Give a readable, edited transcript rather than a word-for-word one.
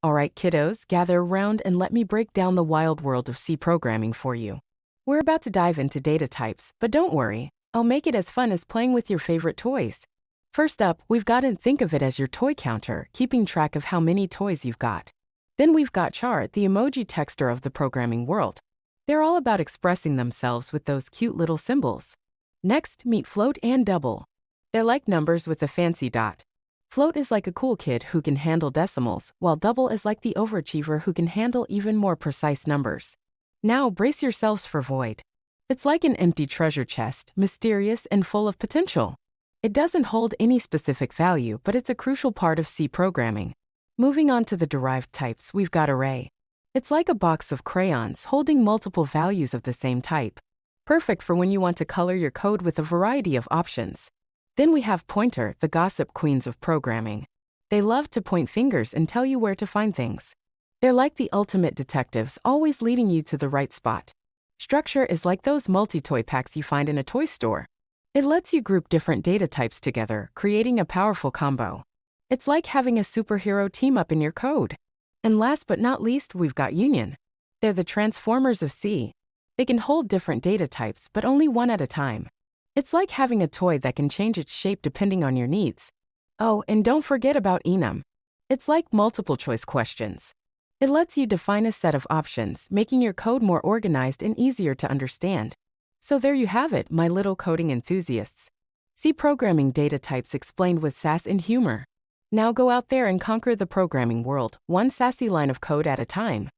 Alright, kiddos, gather around and let me break down the wild world of C programming for you. We're about to dive into data types, but don't worry, I'll make it as fun as playing with your favorite toys. First up, we've got to think of it as your toy counter, keeping track of how many toys you've got. Then we've got char, the emoji texter of the programming world. They're all about expressing themselves with those cute little symbols. Next, meet float and double. They're like numbers with a fancy dot. Float is like a cool kid who can handle decimals, while double is like the overachiever who can handle even more precise numbers. Now brace yourselves for void. It's like an empty treasure chest, mysterious and full of potential. It doesn't hold any specific value, but it's a crucial part of C programming. Moving on to the derived types, we've got array. It's like a box of crayons holding multiple values of the same type. Perfect for when you want to color your code with a variety of options. Then we have pointer, the gossip queens of programming. They love to point fingers and tell you where to find things. They're like the ultimate detectives, always leading you to the right spot. Structure is like those multi-toy packs you find in a toy store. It lets you group different data types together, creating a powerful combo. It's like having a superhero team up in your code. And last but not least, we've got union. They're the transformers of C. They can hold different data types, but only one at a time. It's like having a toy that can change its shape depending on your needs. Oh, and don't forget about enum. It's like multiple choice questions. It lets you define a set of options, making your code more organized and easier to understand. So there you have it, my little coding enthusiasts. C programming data types explained with sass and humor. Now go out there and conquer the programming world, one sassy line of code at a time.